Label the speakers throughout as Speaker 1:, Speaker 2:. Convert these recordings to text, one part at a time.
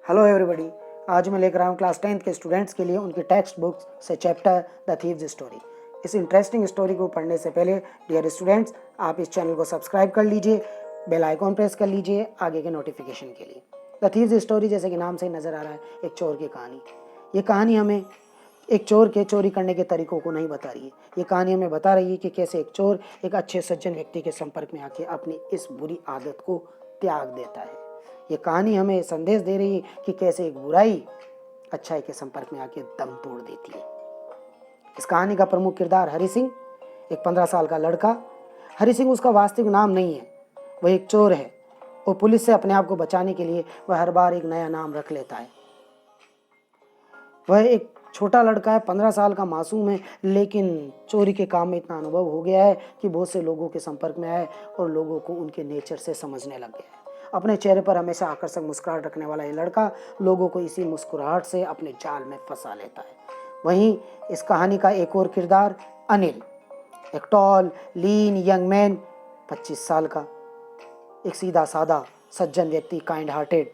Speaker 1: Hello everybody. आज मैं लेकर आया हूँ क्लास 10th के स्टूडेंट्स के लिए उनकी टेक्स्ट बुक्स से चैप्टर द थीव्स स्टोरी। इस इंटरेस्टिंग स्टोरी को पढ़ने से पहले डियर स्टूडेंट्स, आप इस चैनल को सब्सक्राइब कर लीजिए, बेल आइकॉन प्रेस कर लीजिए आगे के नोटिफिकेशन के लिए। द थीव्स स्टोरी जैसे कि नाम से ही नज़र आ रहा है, एक चोर की कहानी। ये कहानी हमें एक चोर के चोरी करने के तरीकों को नहीं बता रही है। ये कहानी हमें बता रही है कि कैसे एक चोर एक अच्छे सज्जन व्यक्ति के संपर्क में आके अपनी इस बुरी आदत को त्याग देता है। ये कहानी हमें संदेश दे रही है कि कैसे एक बुराई अच्छाई के संपर्क में आके दम तोड़ देती है। इस कहानी का प्रमुख किरदार हरि सिंह, एक 15 साल का लड़का। हरि सिंह उसका वास्तविक नाम नहीं है, वह एक चोर है और पुलिस से अपने आप को बचाने के लिए वह हर बार एक नया नाम रख लेता है। वह एक छोटा लड़का है, 15 साल का मासूम है, लेकिन चोरी के काम में इतना अनुभव हो गया है कि बहुत से लोगों के संपर्क में आए और लोगों को उनके नेचर से समझने लग गया है। अपने चेहरे पर हमेशा आकर्षक मुस्कुराहट रखने वाला ये लड़का लोगों को इसी मुस्कुराहट से अपने जाल में फंसा लेता है। वहीं इस कहानी का एक और किरदार अनिल, एक टॉल लीन यंग मैन, 25 साल का, एक सीधा साधा सज्जन व्यक्ति, काइंड हार्टेड,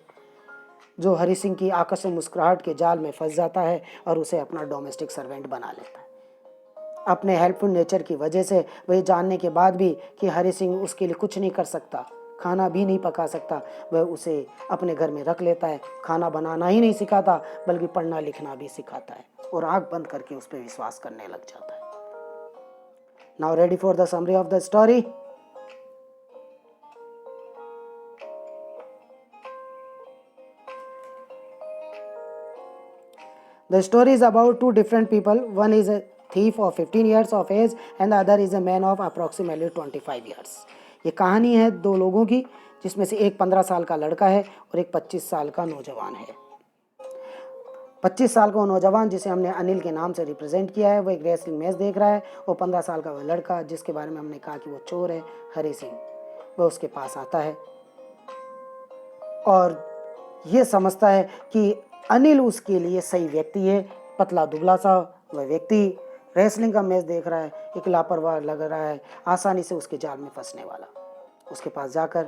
Speaker 1: जो हरि सिंह की आकर्षक मुस्कुराहट के जाल में फंस जाता है और उसे अपना डोमेस्टिक सर्वेंट बना लेता है। अपने हेल्पफुल नेचर की वजह से वह जानने के बाद भी कि हरि सिंह उसके लिए कुछ नहीं कर सकता, खाना भी नहीं पका सकता, वह उसे अपने घर में रख लेता है। खाना बनाना ही नहीं सिखाता बल्कि पढ़ना लिखना भी सिखाता है और आंख बंद करके उस पर विश्वास करने लग जाता है। Now ready for the summary of the story. The story is about two different people. One is a thief of 15 years of age and the other is a man of approximately 25 years. ये कहानी है दो लोगों की, जिसमें से एक 15 साल का लड़का है और एक 25 साल का नौजवान है। 25 साल का वो नौजवान, जिसे हमने अनिल के नाम से रिप्रेजेंट किया है, वो एक रेसलिंग मैच देख रहा है। और 15 साल का वह लड़का, जिसके बारे में हमने कहा कि वो चोर है, हरि सिंह, वह उसके पास आता है और ये समझता है कि अनिल उसके लिए सही व्यक्ति है। पतला दुबला सा वह व्यक्ति रेसलिंग का मैच देख रहा है, एक लापरवाह लग रहा है, आसानी से उसके जाल में फंसने वाला। उसके पास जाकर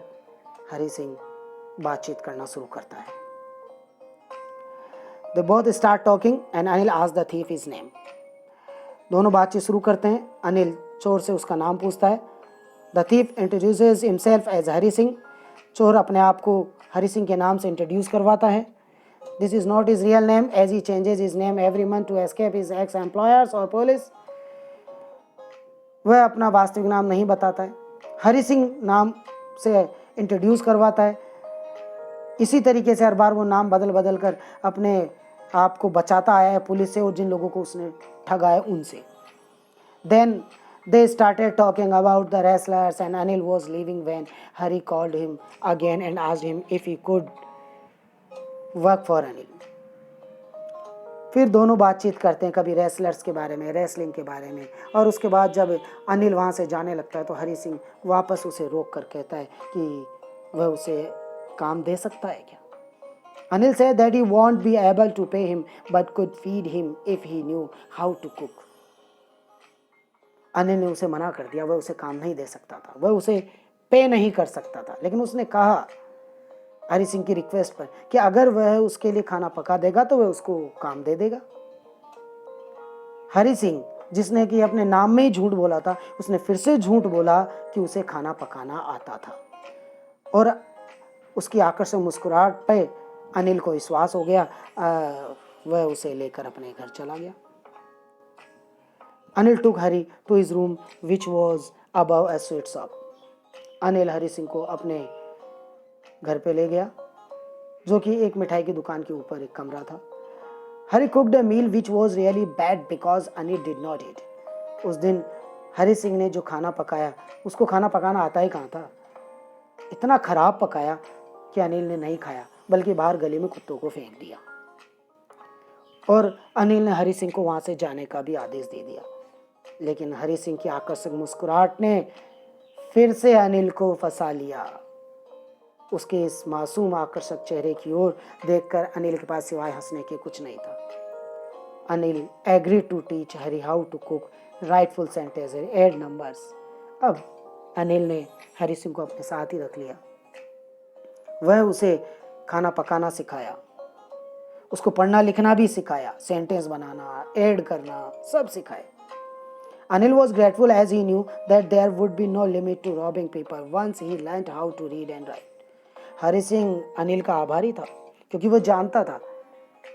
Speaker 1: हरि सिंह बातचीत करना शुरू करता है। They both start talking and Anil asks the thief his name. दोनों बातचीत शुरू करते हैं। अनिल चोर से उसका नाम पूछता है। The thief introduces himself as Hari Singh. चोर अपने आप को हरि सिंह के नाम से इंट्रोड्यूस करवाता है। This is not his real name as he changes his name every month to escape his ex-employers or police. वह अपना वास्तविक नाम नहीं बताता है, हरि सिंह नाम से इंट्रोड्यूस करवाता है। इसी तरीके से हर बार वो नाम बदल बदल कर अपने आप को बचाता आया है पुलिस से और जिन लोगों को उसने ठगा है उनसे। Then they started talking about the wrestlers and Anil was leaving when Hari called him again and asked him if he could work for Anil. फिर दोनों बातचीत करते हैं, कभी रेसलर्स के बारे में, रेसलिंग के बारे में, और उसके बाद जब अनिल वहाँ से जाने लगता है तो हरि सिंह वापस उसे रोक कर कहता है कि वह उसे काम दे सकता है क्या। Anil said that he won't be able to pay him but could feed him if he knew how to cook. Anil ने उसे मना कर दिया, वह उसे काम नहीं दे सकता था, वह उसे पे नहीं कर सकता था, लेकिन उसने कहा हरि सिंह की रिक्वेस्ट पर कि अगर वह उसके लिए खाना पका देगा तो वह उसको काम दे देगा। हरि सिंह, जिसने कि अपने नाम में ही झूठ बोला था, उसने फिर से झूठ बोला कि उसे खाना पकाना आता था और उसकी आकर्षक मुस्कुराहट पे अनिल को विश्वास हो गया। वह उसे लेकर अपने घर चला गया। Anil took Hari to his room which was above a sweet shop. Anil Hari Singh को अपने घर पे ले गया, जो कि एक मिठाई की दुकान के ऊपर एक कमरा था। Hari cooked a meal which was really bad because Anil did not eat. उस दिन हरि सिंह ने जो खाना पकाया, उसको खाना पकाना आता ही कहाँ था। इतना खराब पकाया कि अनिल ने नहीं खाया बल्कि बाहर गली में कुत्तों को फेंक दिया और अनिल ने हरि सिंह को वहां से जाने का भी आदेश दे दिया। लेकिन हरि सिंह की आकर्षक मुस्कुराहट ने फिर से अनिल को फंसा लिया। उसके इस मासूम आकर्षक चेहरे की ओर देखकर अनिल के पास सिवाय हंसने के कुछ नहीं था। Anil agree to teach Hari how to cook write full sentence add numbers. अब अनिल ने हरि सिंह को अपने साथ ही रख लिया। वह उसे खाना पकाना सिखाया उसको पढ़ना लिखना भी सिखाया, सेंटेंस बनाना, ऐड करना, सब सिखाए। Anil was grateful as he knew that there would be no limit to robbing people once he learned how to read and write. Hari Singh Anil का आभारी था क्योंकि वो जानता था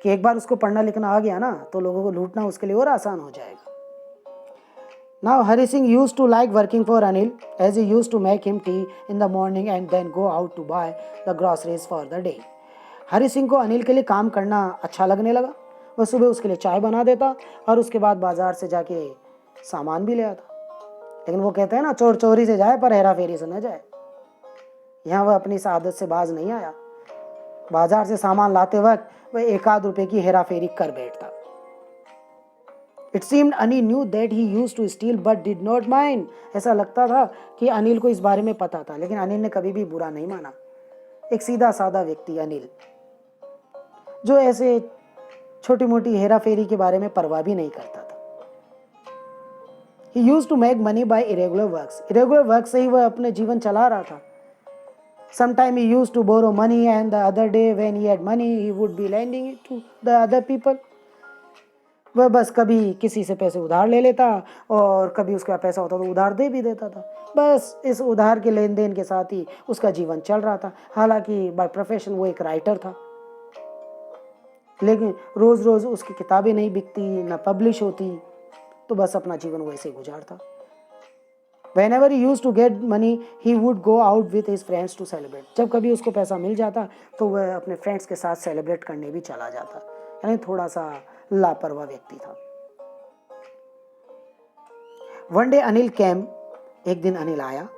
Speaker 1: कि एक बार उसको पढ़ना लिखना आ गया ना तो लोगों को लूटना उसके लिए और आसान हो जाएगा। Now Hari Singh used to like working for Anil as he used to make him tea in the morning and then go out to buy the groceries for the day. Hari Singh को अनिल के लिए काम करना अच्छा लगने लगा। वह सुबह उसके लिए चाय बना देता और उसके बाद बाजार से जाके सामान भी ले आता। लेकिन वो कहते हैं ना, चोर चोरी से जाए पर हेरा फेरी से न जाए। यहाँ वह अपनी इस आदत से बाज नहीं आया। बाजार से सामान लाते वक्त वह एक आध रुपए की हेरा फेरी कर बैठता। It seemed Anil knew that he used to steal but did not mind. ऐसा लगता था कि अनिल को इस बारे में पता था, लेकिन अनिल ने कभी भी बुरा नहीं माना। एक सीधा साधा व्यक्ति अनिल, जो ऐसे छोटी मोटी हेरा फेरी के बारे में परवाह भी नहीं करता था। He used to make money by irregular works. Irregular work से ही वह अपने जीवन चला रहा था। Sometime he used to borrow money and the other day when he had money he would be lending it to the other people. वह बस कभी किसी से पैसे उधार ले लेता और कभी उसका पैसा होता तो उधार दे भी देता था। बस इस उधार के लेन देन के साथ ही उसका जीवन चल रहा था। हालांकि बाय प्रोफेशन वो एक राइटर था, लेकिन रोज रोज उसकी किताबें नहीं बिकती, न पब्लिश होती, तो बस अपना जीवन वैसे गुजारता। Whenever he used to get money, he would go out with his friends to celebrate. जब कभी उसको पैसा मिल जाता तो वह अपने फ्रेंड्स के साथ सेलिब्रेट करने भी चला जाता। यानी थोड़ा सा लापरवाह व्यक्ति था। One day Anil came. एक दिन अनिल आया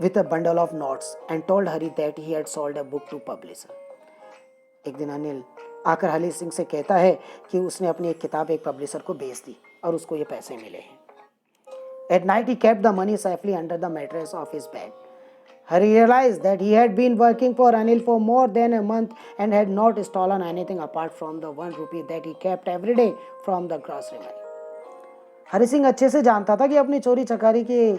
Speaker 1: with a bundle of notes and told Hari that he had sold a book to publisher. एक दिन अनिल आकर हरि सिंह से कहता है कि उसने अपनी एक किताब एक पब्लिशर को बेच दी और उसको ये पैसे मिले हैं। At night he kept the money safely under the mattress of his bed. Hari realized that he had been working for Anil for more than a month and had not stolen anything apart from the 1 rupee that he kept every day from the grocery man. Hari Singh अच्छे से जानता था कि अपनी चोरी चकारी के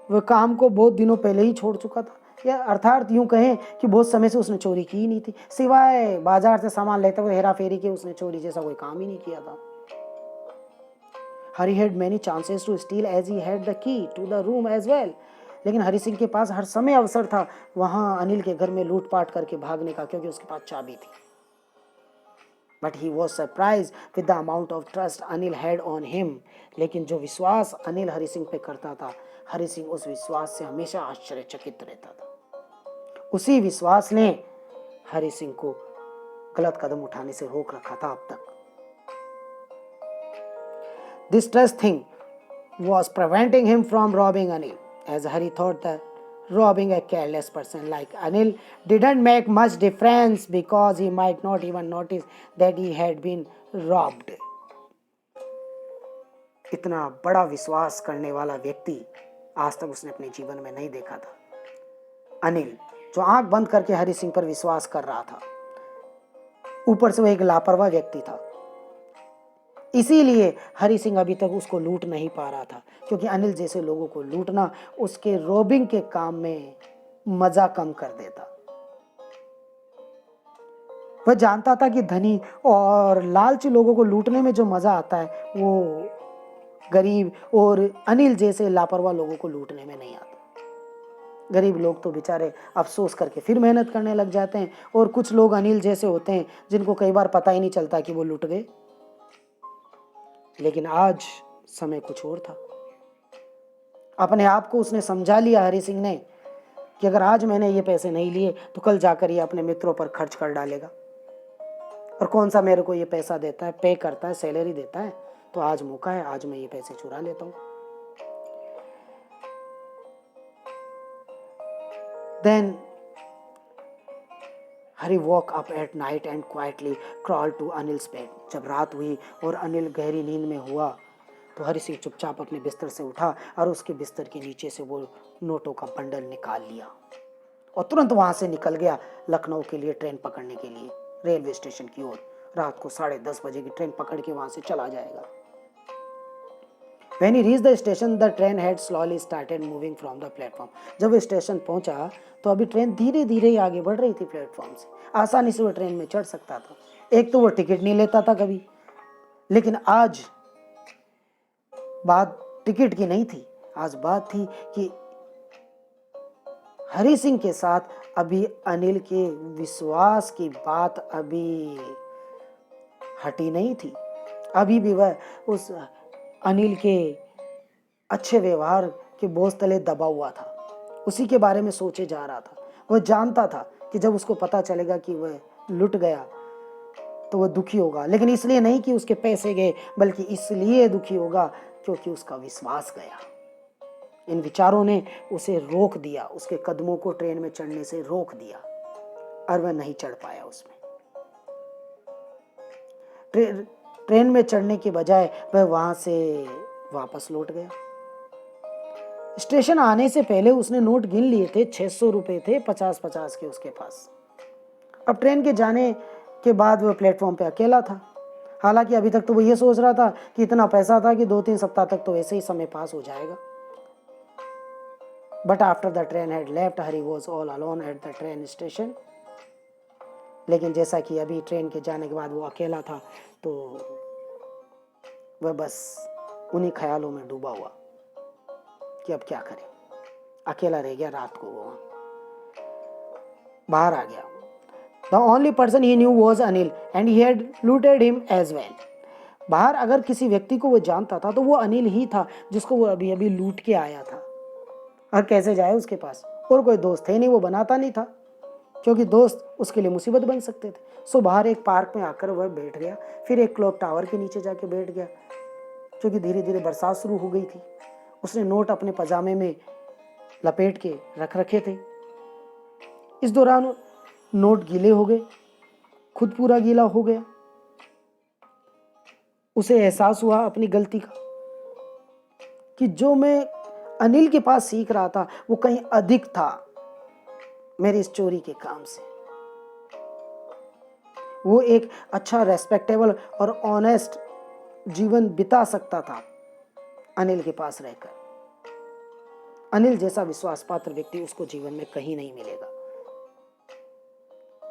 Speaker 1: वह काम को बहुत दिनों पहले ही छोड़ चुका था, या अर्थात यूं कहें कि बहुत समय से उसने चोरी की ही नहीं थी। सिवाय बाजार से सामान लेते हुए हेरा फेरी के उसने चोरी जैसा कोई काम ही नहीं किया था। Hari had many chances to steal as he had the key to the room as well. लेकिन हरि सिंह के पास हर समय अवसर था वहां अनिल के घर में लूटपाट करके भागने का, क्योंकि उसके पास चाबी थी। But he was surprised with the amount of trust Anil had on him. लेकिन जो विश्वास अनिल हरि सिंह पे करता था, हरि सिंह उस विश्वास से हमेशा आश्चर्यचकित रहता था। उसी विश्वास ने हरि सिंह को गलत कदम उठाने से रोक रखा था अब तक। This trust thing was preventing him from robbing Anil, as Hari thought that robbing a careless person like Anil didn't make much difference because he might not even notice that he had been robbed. इतना बड़ा विश्वास करने वाला व्यक्ति आज तक उसने अपने जीवन में नहीं देखा था। अनिल जो आंख बंद करके हरि सिंह पर विश्वास कर रहा था, ऊपर से वह एक लापरवाह व्यक्ति था। इसीलिए हरि सिंह अभी तक उसको लूट नहीं पा रहा था, क्योंकि अनिल जैसे लोगों को लूटना उसके रोबिंग के काम में मजा कम कर देता। वह जानता था कि धनी और लालची लोगों को लूटने में जो मजा आता है वो गरीब और अनिल जैसे लापरवाह लोगों को लूटने में नहीं आता। गरीब लोग तो बेचारे अफसोस करके फिर मेहनत करने लग जाते हैं, और कुछ लोग अनिल जैसे होते हैं जिनको कई बार पता ही नहीं चलता कि वो लुट गए। लेकिन आज समय कुछ और था। अपने आप को उसने समझा लिया हरि सिंह ने कि अगर आज मैंने ये पैसे नहीं लिए तो कल जाकर ये अपने मित्रों पर खर्च कर डालेगा, और कौन सा मेरे को ये पैसा देता है, पे करता है, सैलरी देता है, तो आज मौका है, आज मैं ये पैसे चुरा लेता हूँ। Then Hari woke up at night and quietly crawled to Anil's bed. जब रात हुई और अनिल गहरी नींद में हुआ तो हरि सिंह चुपचाप अपने बिस्तर से उठा और उसके बिस्तर के नीचे से वो नोटों का बंडल निकाल लिया और तुरंत वहां से निकल गया लखनऊ के लिए ट्रेन पकड़ने के लिए, रेलवे स्टेशन की ओर। रात को 10:30 बजे की ट्रेन पकड़ के वहां से चला जाएगा। When he reached the station, the train had slowly started moving from the platform. जब वो स्टेशन पहुंचा तो अभी ट्रेन धीरे धीरे ही आगे बढ़ रही थी प्लेटफॉर्म से। आसानी से वो ट्रेन में चढ़ सकता था। एक तो वो टिकट नहीं लेता था कभी, लेकिन आज बात टिकट की नहीं थी। आज बात थी कि हरि सिंह के साथ अभी अनिल के विश्वास की बात अभी हटी नहीं थी। अभी भी वह उस अनिल के अच्छे व्यवहार के बोझ तले दबा हुआ था। उसी के बारे में सोचे जा रहा था। वह जानता था कि जब उसको पता चलेगा कि वह लुट गया तो वह दुखी होगा, लेकिन इसलिए नहीं कि उसके पैसे गए, बल्कि इसलिए दुखी होगा क्योंकि उसका विश्वास गया। इन विचारों ने उसे रोक दिया, उसके कदमों को ट्रेन में चढ़ने से रोक दिया और वह नहीं चढ़ पाया उसमें। ट्रेन में चढ़ने के बजाय वह वहां से वापस लौट गया। स्टेशन आने से पहले उसने नोट गिन लिए थे, 600 रुपए थे 50-50 के उसके पास। अब ट्रेन के जाने के बाद वह प्लेटफॉर्म पे अकेला था। हालांकि अभी तक तो वो ये सोच रहा था कि इतना पैसा था कि 2-3 सप्ताह तक तो ऐसे ही समय पास हो जाएगा। But after the train had left, Hari was all alone at the train station. लेकिन जैसा कि अभी ट्रेन के जाने के बाद वो अकेला था, तो वह बस उन्हीं ख्यालों में डूबा हुआ कि अब क्या करें। अकेला रह गया। रात को वो बाहर आ गया। The only person he knew was Anil and he had looted him as well. बाहर अगर किसी व्यक्ति को वो जानता था तो वो अनिल ही था, जिसको वो अभी अभी लूट के आया था। और कैसे जाए उसके पास? और कोई दोस्त थे नहीं, वो बनाता नहीं था, क्योंकि दोस्त उसके लिए मुसीबत बन सकते थे। सो बाहर एक पार्क में आकर वह बैठ गया। फिर एक क्लॉक टावर के नीचे जाके बैठ गया, क्योंकि धीरे धीरे बरसात शुरू हो गई थी। उसने नोट अपने पजामे में लपेट के रख रखे थे। इस दौरान नोट गीले हो गए, खुद पूरा गीला हो गया। उसे एहसास हुआ अपनी गलती का, कि जो मैं अनिल के पास सीख रहा था वो कहीं अधिक था मेरे इस चोरी के काम से। वो एक अच्छा, रेस्पेक्टेबल और ऑनेस्ट जीवन बिता सकता था अनिल के पास रहकर। अनिल जैसा विश्वास पात्र व्यक्ति उसको जीवन में कहीं नहीं मिलेगा।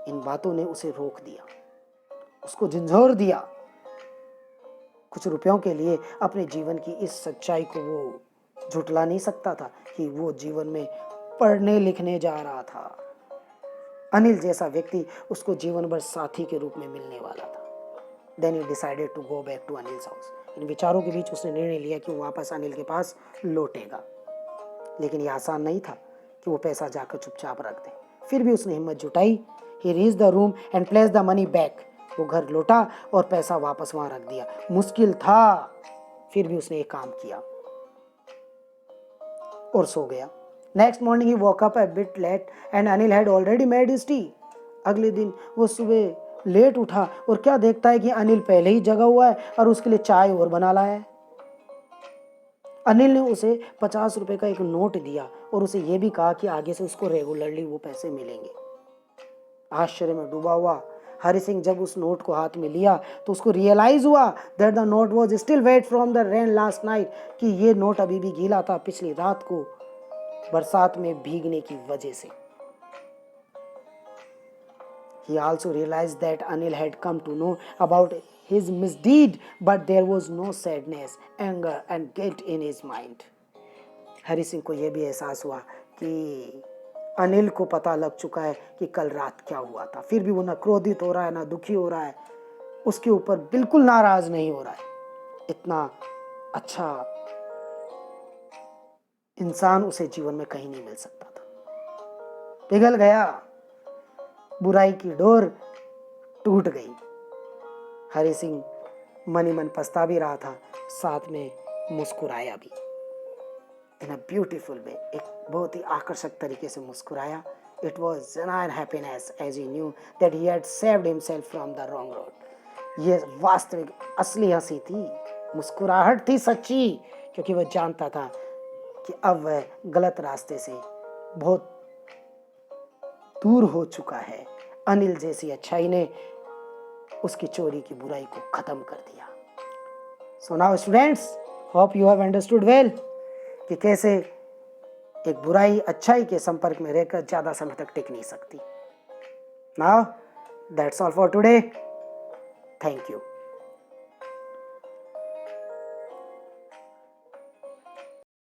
Speaker 1: इन बातों ने उसे रोक दिया, उसको झंझोर दिया। कुछ रुपयों के लिए अपने जीवन की इस सच्चाई को वो झुटला नहीं सकता था कि वो जीवन में पढ़ने लिखने जा रहा था। अनिल जैसा व्यक्ति उसको जीवन भर साथी के रूप में मिलने वाला था। Then he decided to go back to Anil's house. इन विचारों के बीच उसने निर्णय लिया कि वो वापस अनिल के पास लौटेगा। लेकिन ये आसान नहीं था कि वो पैसा जाकर चुपचाप रख दे। फिर भी उसने हिम्मत जुटाई। He reached the room and placed the money back. वो घर लौटा और पैसा वापस वहां रख दिया। मुश्किल था, फिर भी उसने एक काम किया और सो गया। Next morning he woke up a bit late and Anil had already made his tea. अगले दिन वो सुबह लेट उठा और क्या देखता है कि अनिल पहले ही जगा हुआ है और उसके लिए चाय और बना लाया है। अनिल ने उसे 50 रुपए का एक नोट दिया और उसे यह भी कहा कि आगे से उसको रेगुलरली वो पैसे मिलेंगे। आश्चर्य में डूबा हुआ हरि सिंह जब उस नोट को हाथ में लिया तो उसको रियलाइज हुआ that the note was still wet from the rain last night, कि ये नोट अभी भी गीला था पिछली रात को बरसात में भीगने की वजह से। He also realized that Anil had come to know about his misdeed, but there was no sadness, anger and guilt in his mind. Hari Singh को यह भी एहसास हुआ कि अनिल को पता लग चुका है कि कल रात क्या हुआ था। फिर भी वो ना क्रोधित हो रहा है, ना दुखी हो रहा है, उसके ऊपर बिल्कुल नाराज नहीं हो रहा है। इतना अच्छा इंसान उसे जीवन में कहीं नहीं मिल सकता था। पिघल गया, बुराई की डोर टूट गई। हरि सिंह मन ही मन पछता भी रहा था, साथ में मुस्कुराया भी। इन अ ब्यूटीफुल वे, एक बहुत ही आकर्षक तरीके से मुस्कुराया। It was genuine happiness as he knew that he had saved himself from the wrong road. ये वास्तविक असली हंसी थी, मुस्कुराहट थी सच्ची, क्योंकि वह जानता था कि अब वह गलत रास्ते से बहुत दूर हो चुका है। अनिल जैसी अच्छाई ने उसकी चोरी की बुराई को खत्म कर दिया। So now students, hope you have understood well कि कैसे एक बुराई अच्छाई के संपर्क में रहकर ज़्यादा समय तक टिक नहीं सकती। Now that's all for today. Thank you.